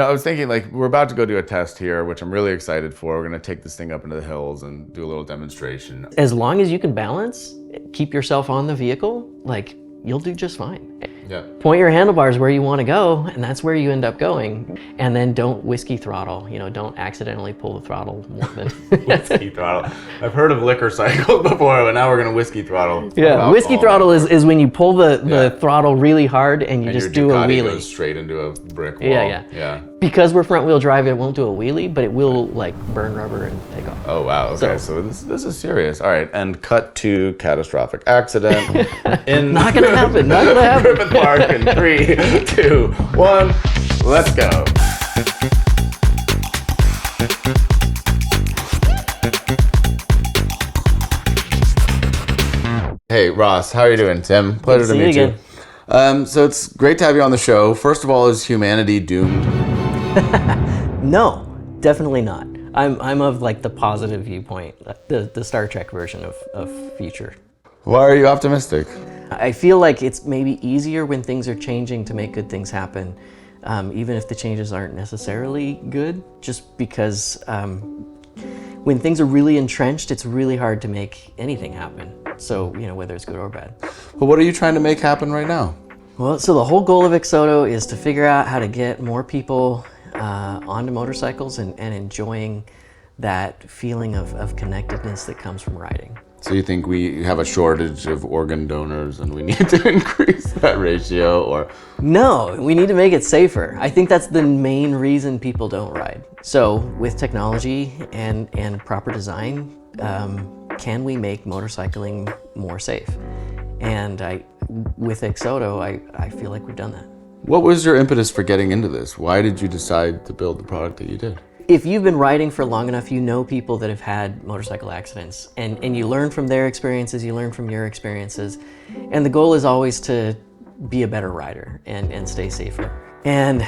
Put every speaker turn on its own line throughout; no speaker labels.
I was thinking, like, we're about to go do a test here, which I'm really excited for. We're going to take this thing up into the hills and do a little demonstration.
As long as you can balance, keep yourself on the vehicle, like, you'll do just fine.
Yeah.
Point your handlebars where you want to go, and that's where you end up going. And then don't whiskey throttle. Don't accidentally pull the throttle more than
Whiskey throttle. I've heard of liquor cycles before, but now we're gonna whiskey throttle.
Yeah, whiskey throttle is when you pull the throttle really hard and you just do a wheelie.
Goes straight into a brick wall.
Yeah. Because we're front wheel drive, it won't do a wheelie, but it will like burn rubber and take off.
Oh wow. Okay, so this is serious. All right, and cut to catastrophic accident.
Not gonna happen. Not gonna happen.
Griffith Park in 3, 2, 1. Let's go. Hey Ross, how are you doing? Tim, pleasure to meet you. So it's great to have you on the show. First of all, is humanity doomed?
No, definitely not. I'm of like the positive viewpoint, the Star Trek version of future.
Why are you optimistic?
I feel like it's maybe easier when things are changing to make good things happen, even if the changes aren't necessarily good, just because when things are really entrenched, it's really hard to make anything happen. So, whether it's good or bad.
Well, what are you trying to make happen right now?
Well, so the whole goal of XOTO is to figure out how to get more people onto motorcycles and enjoying that feeling of connectedness that comes from riding.
So you think we have a shortage of organ donors and we need to increase that ratio, or?
No, we need to make it safer. I think that's the main reason people don't ride. So with technology and proper design, can we make motorcycling more safe? And with XOTO, I feel like we've done that.
What was your impetus for getting into this? Why did you decide to build the product that you did?
If you've been riding for long enough, you know people that have had motorcycle accidents, and you learn from their experiences, you learn from your experiences, and the goal is always to be a better rider and stay safer. And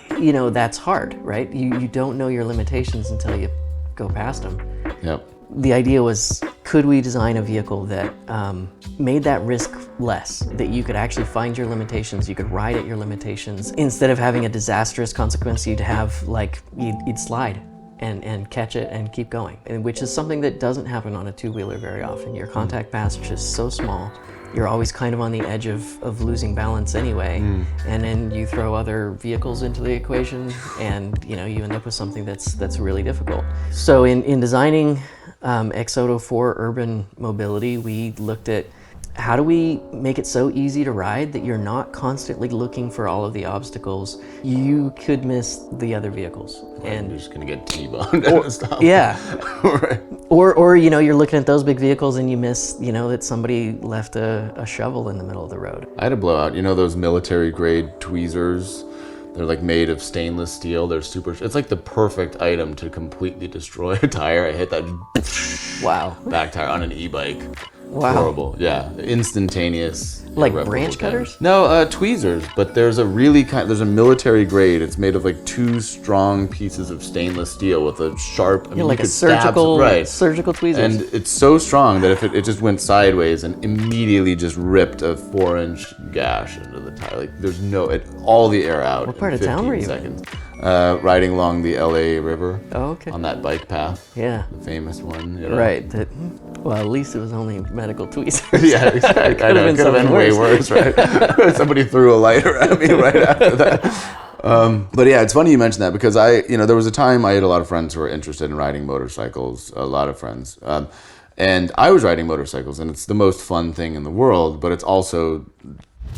that's hard, right? You don't know your limitations until you go past them.
Yep.
The idea was, could we design a vehicle that made that risk less, that you could actually find your limitations, you could ride at your limitations, instead of having a disastrous consequence, you'd have you'd slide and catch it and keep going, which is something that doesn't happen on a two-wheeler very often. Your contact paths are just so small. You're always kind of on the edge of losing balance anyway, and then you throw other vehicles into the equation, and you end up with something that's really difficult. So in designing XOTO for urban mobility, we looked at how do we make it so easy to ride that you're not constantly looking for all of the obstacles you could miss the other vehicles.
And you're just gonna get T-boned and stuff.
Yeah.
Right.
Or you're looking at those big vehicles and you miss, that somebody left a shovel in the middle of the road.
I had a blowout. Those military grade tweezers? They're like made of stainless steel. They're it's like the perfect item to completely destroy a tire. I hit that back tire on an e-bike.
Wow.
Horrible. Yeah. Instantaneous.
Like branch cutters?
No, tweezers. But there's a military grade. It's made of like 2 strong pieces of stainless steel with a sharp.
Like a surgical tweezers.
And it's so strong that if it just went sideways and immediately just ripped a 4-inch gash into the tire. Like there's all the air out.
What part of town were you in?
Riding along the LA River.
Oh, okay.
On that bike path.
Yeah.
The famous one.
Right. Well, at least it was only medical tweezers.
Yeah, exactly. I know, it could have been way worse, right? Somebody threw a lighter at me right after that. But yeah, it's funny you mentioned that because there was a time I had a lot of friends who were interested in riding motorcycles, a lot of friends. And I was riding motorcycles, and it's the most fun thing in the world, but it's also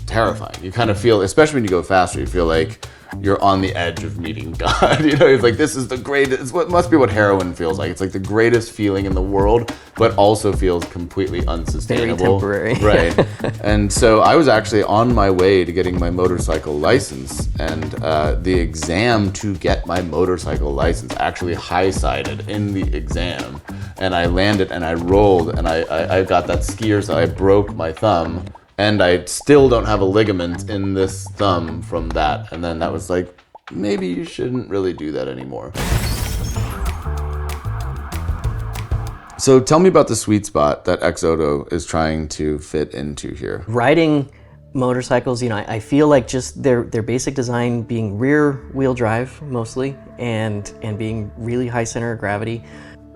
terrifying. You kind of feel, especially when you go faster, you feel like you're on the edge of meeting God. It's like, this is the greatest, it's what must be what heroin feels like. It's like the greatest feeling in the world, but also feels completely unsustainable.
Very temporary.
Right. And so I was actually on my way to getting my motorcycle license, and the exam to get my motorcycle license actually high-sided in the exam. And I landed and I rolled and I got that skier, so I broke my thumb. And I still don't have a ligament in this thumb from that. And then that was like, maybe you shouldn't really do that anymore. So tell me about the sweet spot that XOTO is trying to fit into here.
Riding motorcycles, I feel like just their basic design being rear wheel drive mostly and being really high center of gravity,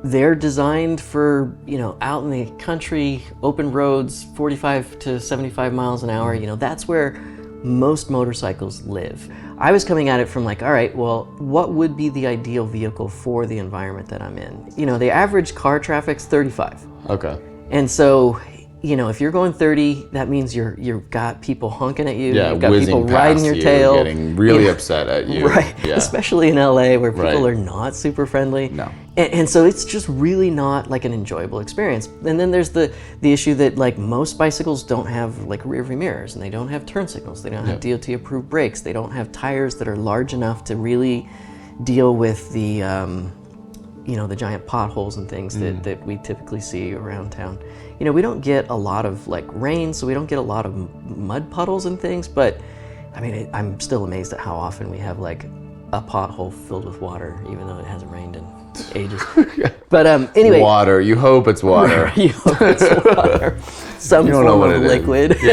they're designed for, out in the country, open roads, 45 to 75 miles an hour. That's where most motorcycles live. I was coming at it from like, all right, well, what would be the ideal vehicle for the environment that I'm in? The average car traffic's 35.
Okay.
And so, if you're going 30, that means you've got people honking at you.
Yeah,
you've got people riding your tail.
Getting really upset at you.
Right,
yeah.
Especially in LA where people are not super friendly.
No.
And so it's just really not like an enjoyable experience. And then there's the issue that like most bicycles don't have like rear view mirrors, and they don't have turn signals. They don't have DOT approved brakes. They don't have tires that are large enough to really deal with the the giant potholes and things that we typically see around town. We don't get a lot of like rain, so we don't get a lot of mud puddles and things, but I mean, I'm still amazed at how often we have like a pothole filled with water, even though it hasn't rained in ages. But anyway.
Water, you hope it's water.
You hope it's water. Some
you don't know
form
what
of
it
liquid.
Is.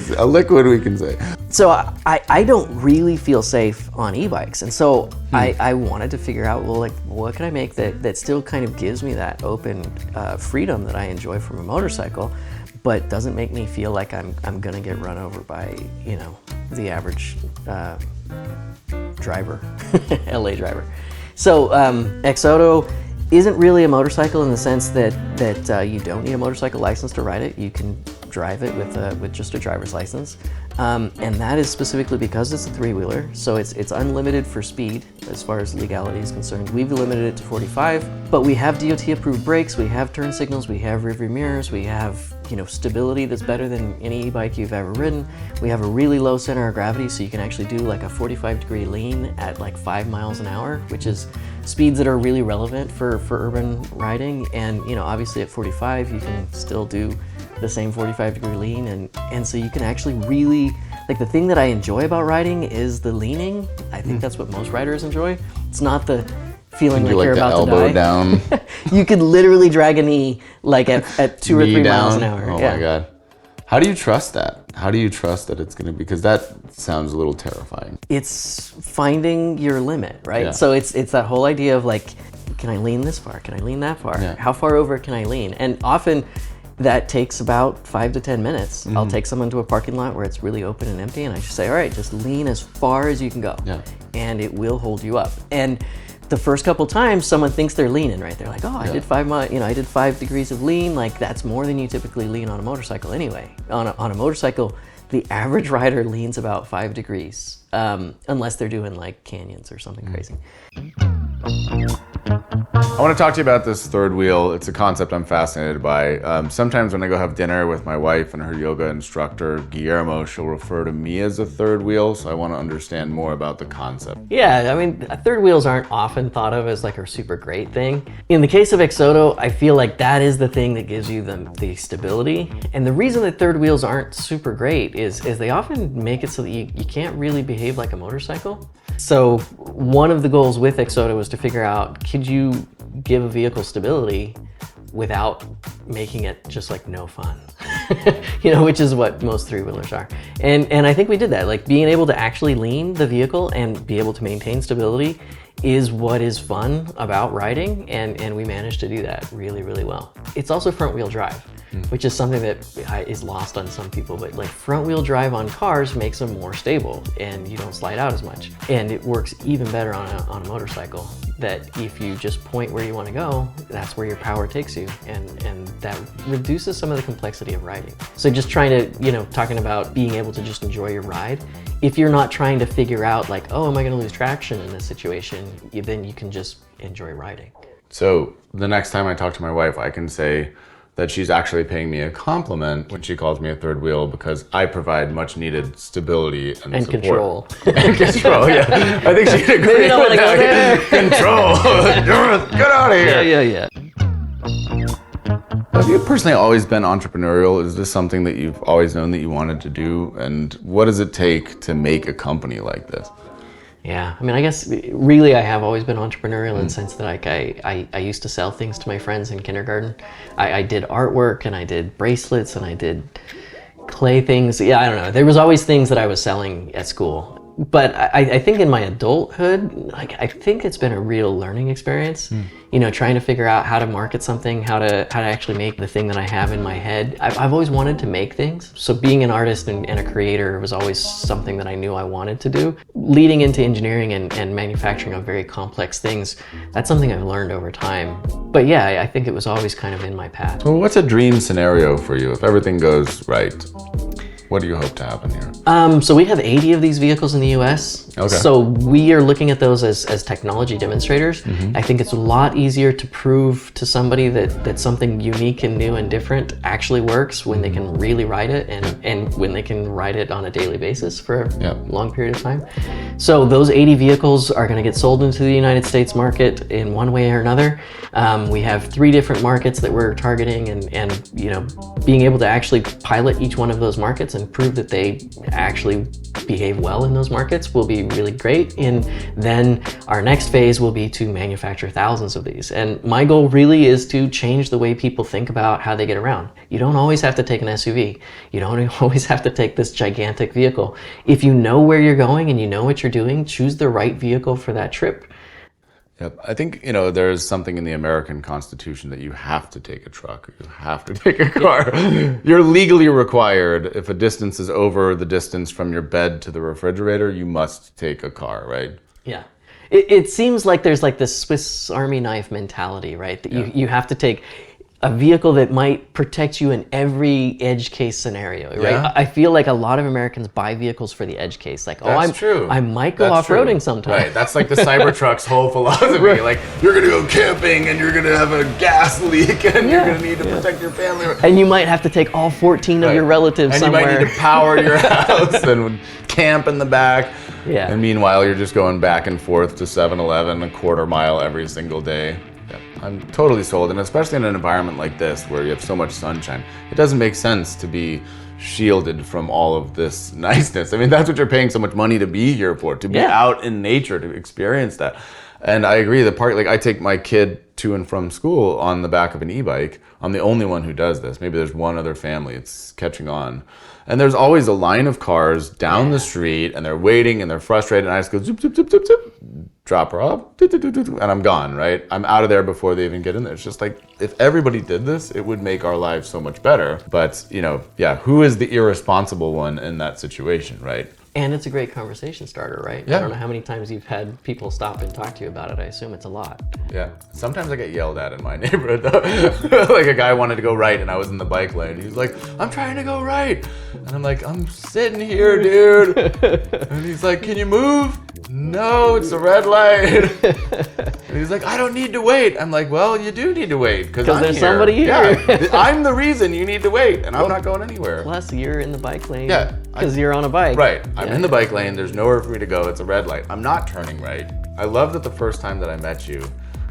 Yeah, a liquid we can say.
So I don't really feel safe on e-bikes, and so I wanted to figure out, well, like, what can I make that still kind of gives me that open freedom that I enjoy from a motorcycle, but doesn't make me feel like I'm gonna get run over by the average driver, LA driver. So XOTO isn't really a motorcycle in the sense that you don't need a motorcycle license to ride it. You can drive it with just a driver's license, and that is specifically because it's a three-wheeler. So it's unlimited for speed as far as legality is concerned. We've limited it to 45, but we have DOT-approved brakes, we have turn signals, we have rear-view mirrors, we have stability that's better than any e-bike you've ever ridden. We have a really low center of gravity, so you can actually do like a 45-degree lean at like 5 miles an hour, which is speeds that are really relevant for urban riding. And obviously at 45 you can still do the same 45-degree lean, and so you can actually really, like, the thing that I enjoy about riding is the leaning. I think that's what most riders enjoy. It's not the feeling like you're about to die.
Elbow down.
You could literally drag a knee like at 2 or 3 miles an hour.
Oh my God. How do you trust that? How do you trust that it's gonna be? Because that sounds a little terrifying.
It's finding your limit, right?
Yeah.
So it's that whole idea of like, can I lean this far? Can I lean that far?
Yeah.
How far over can I lean? And often that takes about 5 to 10 minutes. I'll take someone to a parking lot where it's really open and empty, and I just say, all right, just lean as far as you can go.
Yeah.
And it will hold you up. And the first couple times someone thinks they're leaning, right? They're like, oh, I did 5 degrees of lean. Like, that's more than you typically lean on a motorcycle anyway. On a motorcycle, the average rider leans about 5 degrees, unless they're doing like canyons or something crazy.
I want to talk to you about this third wheel. It's a concept I'm fascinated by. Sometimes when I go have dinner with my wife and her yoga instructor, Guillermo, she'll refer to me as a third wheel, so I want to understand more about the concept.
Yeah, I mean, third wheels aren't often thought of as like a super great thing. In the case of XOTO, I feel like that is the thing that gives you the stability. And the reason that third wheels aren't super great is they often make it so that you can't really behave like a motorcycle. So one of the goals with XOTO was to figure out, could you give a vehicle stability without making it just like no fun, which is what most three-wheelers are. And I think we did that. Like, being able to actually lean the vehicle and be able to maintain stability is what is fun about riding, and we managed to do that really, really well. It's also front-wheel drive, which is something that is lost on some people, but like front-wheel drive on cars makes them more stable and you don't slide out as much. And it works even better on a motorcycle, that if you just point where you want to go, that's where your power takes you, and that reduces some of the complexity of riding. So just trying to, talking about being able to just enjoy your ride, if you're not trying to figure out like, oh, am I going to lose traction in this situation, then you can just enjoy riding.
So the next time I talk to my wife, I can say that she's actually paying me a compliment when she calls me a third wheel, because I provide much needed stability and support.
Control.
And control, yeah. I think she'd agree.
Maybe you don't want to go there.
Control. Get out of here.
Yeah.
Have you personally always been entrepreneurial? Is this something that you've always known that you wanted to do? And what does it take to make a company like this?
Yeah, I mean, I guess really I have always been entrepreneurial in the sense that like I used to sell things to my friends in kindergarten. I did artwork, and I did bracelets, and I did clay things. Yeah, I don't know. There was always things that I was selling at school. But I think in my adulthood, like, I think it's been a real learning experience. You know, trying to figure out how to market something, how to actually make the thing that I have in my head. I've always wanted to make things. So being an artist and a creator was always something that I knew I wanted to do. Leading into engineering and manufacturing of very complex things, that's something I've learned over time. But yeah, I think it was always kind of in my path.
Well, what's a dream scenario for you if everything goes right? What do you hope to happen here?
So we have 80 of these vehicles in the US.
Okay.
So we are looking at those as technology demonstrators. I think it's a lot easier to prove to somebody that something unique and new and different actually works when they can really ride it and when they can ride it on a daily basis for a long period of time. So those 80 vehicles are going to get sold into the United States market in one way or another. We have 3 different markets that we're targeting, and you know, being able to actually pilot each one of those markets and prove that they actually behave well in those markets will be really great. And then our next phase will be to manufacture thousands of these. And my goal really is to change the way people think about how they get around. You don't always have to take an SUV. You don't always have to take this gigantic vehicle. If you know where you're going and you know what you're doing, choose the right vehicle for that trip.
Yep. I think, you know, there's something in the American Constitution that you have to take a truck, or you have to take a car. You're legally required, if a distance is over the distance from your bed to the refrigerator, you must take a car, right?
Yeah. It seems like there's like this Swiss Army knife mentality, right? That you have to take a vehicle that might protect you in every edge case scenario, right?
Yeah.
I feel like a lot of Americans buy vehicles for the edge case. Like,
That's true.
I might go
That's
off-roading
true.
sometime.
Right, that's like the Cybertruck's whole philosophy.
Right.
Like, you're gonna go camping and you're gonna have a gas leak and you're gonna need to protect your family.
And you might have to take all 14 of your relatives
and
somewhere.
you might need to power your house and camp in the back.
Yeah.
And meanwhile, you're just going back and forth to 7-Eleven a quarter mile every single day. Yeah, I'm totally sold, and especially in an environment like this where you have so much sunshine, it doesn't make sense to be shielded from all of this niceness. I mean, that's what you're paying so much money to be here for, to be out in nature, to experience that. And I agree, the part, like, I take my kid to and from school on the back of an e-bike. I'm the only one who does this. Maybe there's one other family. It's catching on. And there's always a line of cars down the street, and they're waiting, and they're frustrated, and I just go, zoop, zoop, zoop, zoop, zoop, drop her off, and I'm gone, right? I'm out of there before they even get in there. It's just like, if everybody did this, it would make our lives so much better. But, you know, yeah, who is the irresponsible one in that situation, right?
And it's a great conversation starter, right?
Yeah.
I don't know how many times you've had people stop and talk to you about it. I assume it's a lot.
Yeah. Sometimes I get yelled at in my neighborhood, though. Like, a guy wanted to go right, and I was in the bike lane. He's like, I'm trying to go right. And I'm like, I'm sitting here, dude. And he's like, can you move? No, it's a red light. And he's like, I don't need to wait. I'm like, well, you do need to wait, because
there's somebody here.
Yeah, I'm the reason you need to wait, and I'm not going anywhere.
Plus, you're in the bike lane.
Yeah,
Because you're on a bike.
Right. I'm in the bike lane. There's nowhere for me to go. It's a red light. I'm not turning right. I love that the first time that I met you,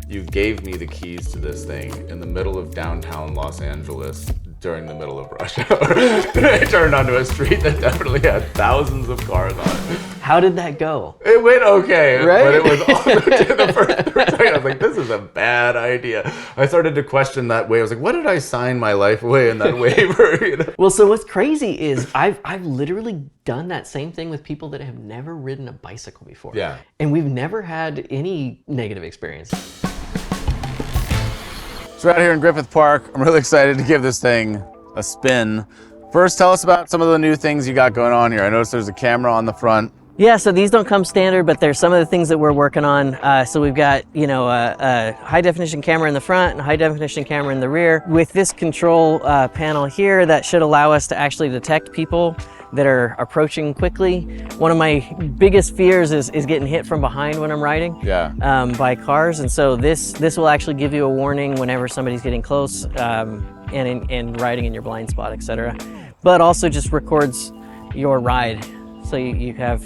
you gave me the keys to this thing in the middle of downtown Los Angeles during the middle of rush hour. I turned onto a street that definitely had thousands of cars on it.
How did that go?
It went okay,
right?
But it was also the first time I was like, this is a bad idea. I started to question that way. I was like, what did I sign my life away in that waiver? You know?
Well, so what's crazy is I've literally done that same thing with people that have never ridden a bicycle before.
Yeah.
And we've never had any negative experience.
So we're out here in Griffith Park. I'm really excited to give this thing a spin. First, tell us about some of the new things you got going on here. I noticed there's a camera on the front.
Yeah, so these don't come standard, but there's some of the things that we're working on. So we've got, you know, a high definition camera in the front and a high definition camera in the rear. With this control panel here, that should allow us to actually detect people that are approaching quickly. One of my biggest fears is getting hit from behind when I'm riding by cars. And so this will actually give you a warning whenever somebody's getting close and riding in your blind spot, etc. But also just records your ride. So you have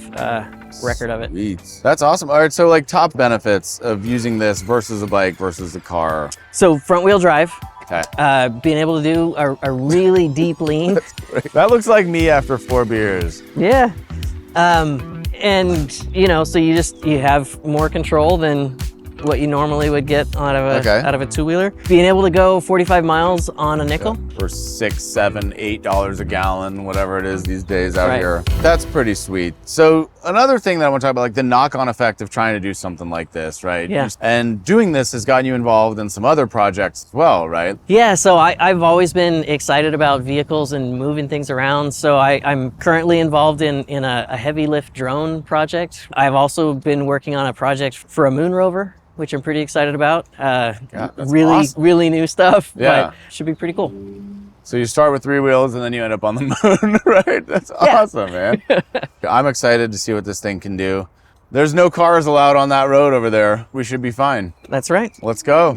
record of it.
Sweet. That's awesome. All right, so like top benefits of using this versus a bike versus a car.
So front wheel drive.
Okay.
Being able to do a really deep lean.
That looks like me after 4 beers.
Yeah. And you know, so you have more control than what you normally would get out of a two-wheeler. Being able to go 45 miles on a nickel.
For $6, $7, $8 a gallon, whatever it is these days out here. That's pretty sweet. So another thing that I want to talk about, like the knock-on effect of trying to do something like this, right?
Yeah.
And doing this has gotten you involved in some other projects as well, right?
Yeah, so I've always been excited about vehicles and moving things around. So I'm currently involved in a heavy lift drone project. I've also been working on a project for a moon rover, which I'm pretty excited about. Really, awesome. Really new stuff, but should be pretty cool.
So you start with 3 wheels and then you end up on the moon, right? That's awesome, man. I'm excited to see what this thing can do. There's no cars allowed on that road over there. We should be fine.
That's right.
Let's go.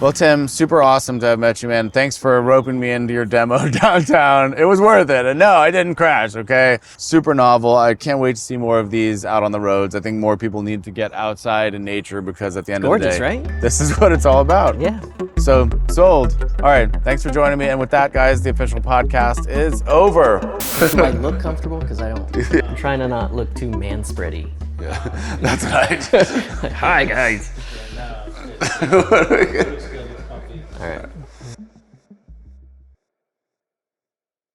Well, Tim, super awesome to have met you, man. Thanks for roping me into your demo downtown. It was worth it. And no, I didn't crash, okay? Super novel. I can't wait to see more of these out on the roads. I think more people need to get outside in nature because at the end of the day,
right?
This is what it's all about.
Yeah.
So, sold. All right, thanks for joining me. And with that, guys, the official podcast is over.
Do I look comfortable? Because I don't. I'm trying to not look too man-spready.
Yeah, that's right.
Hi, guys.
What are we gonna do?